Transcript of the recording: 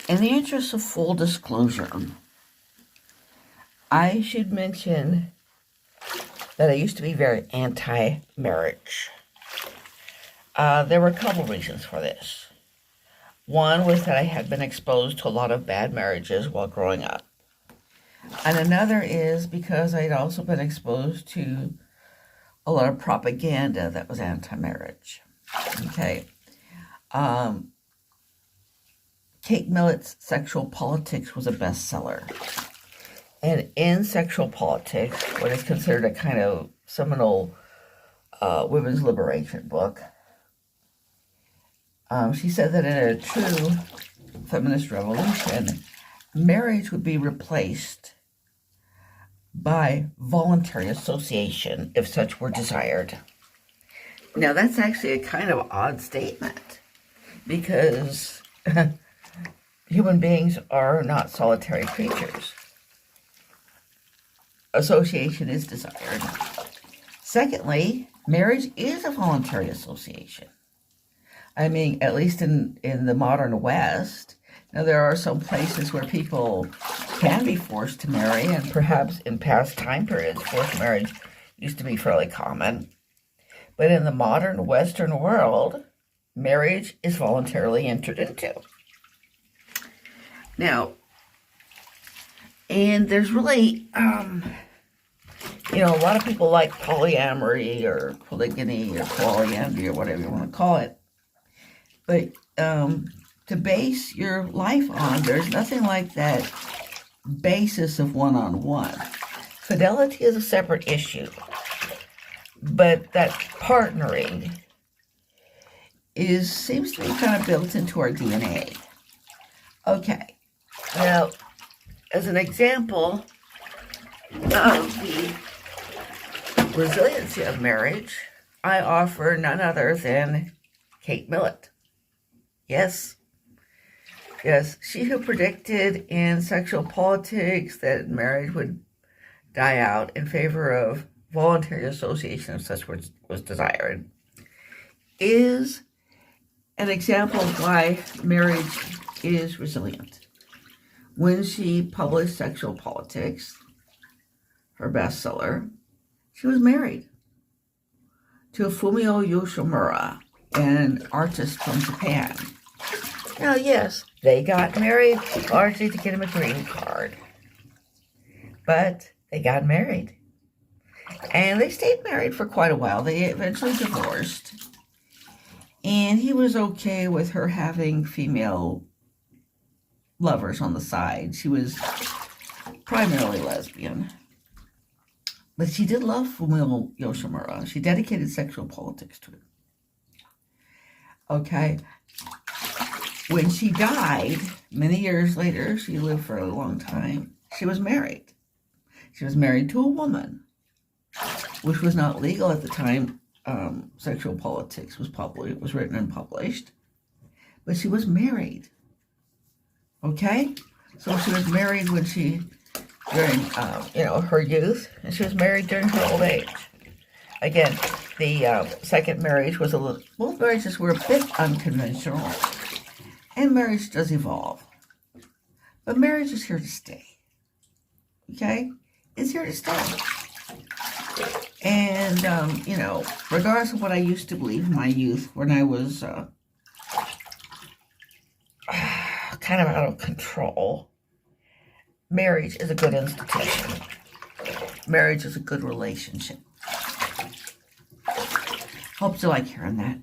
In the interest of full disclosure, I should mention that I used to be very anti-marriage. There were a couple reasons for this. One was that I had been exposed to a lot of bad marriages while growing up. And another is because I'd also been exposed to a lot of propaganda that was anti-marriage. Okay. Kate Millett's Sexual Politics was a bestseller. And in Sexual Politics, what is considered a kind of seminal women's liberation book, she said that in a true feminist revolution, marriage would be replaced by voluntary association if such were desired. Now, that's actually a kind of odd statement because human beings are not solitary creatures. Association is desired. Secondly, marriage is a voluntary association. I mean, at least in the modern West. Now, there are some places where people can be forced to marry, and perhaps in past time periods, forced marriage used to be fairly common. But in the modern Western world, marriage is voluntarily entered into. Now, and there's really, a lot of people like polyamory or polygamy or polyandry or whatever you want to call it. But to base your life on, there's nothing like that basis of one-on-one. Fidelity is a separate issue. But that partnering seems to be kind of built into our DNA. Okay. Now, as an example of the resiliency of marriage, I offer none other than Kate Millett. Yes, she who predicted in Sexual Politics that marriage would die out in favor of voluntary association if such was desired, is an example of why marriage is resilient. When she published Sexual Politics, her bestseller, she was married to Fumio Yoshimura, an artist from Japan. Now, yes, they got married largely to get him a green card. But they got married. And they stayed married for quite a while. They eventually divorced. And he was okay with her having female lovers on the side. She was primarily lesbian. But she did love Fumio Yoshimura. She dedicated Sexual Politics to him. Okay. When she died, many years later, she lived for a long time, she was married. She was married to a woman, which was not legal at the time Sexual Politics was written and published. But she was married. Okay? So she was married during her youth, and she was married during her old age. Again, the second marriage both marriages were a bit unconventional, and marriage does evolve. But marriage is here to stay. Okay? It's here to stay. And, regardless of what I used to believe in my youth when I was kind of out of control, marriage is a good institution. Marriage is a good relationship. Hope you like hearing that.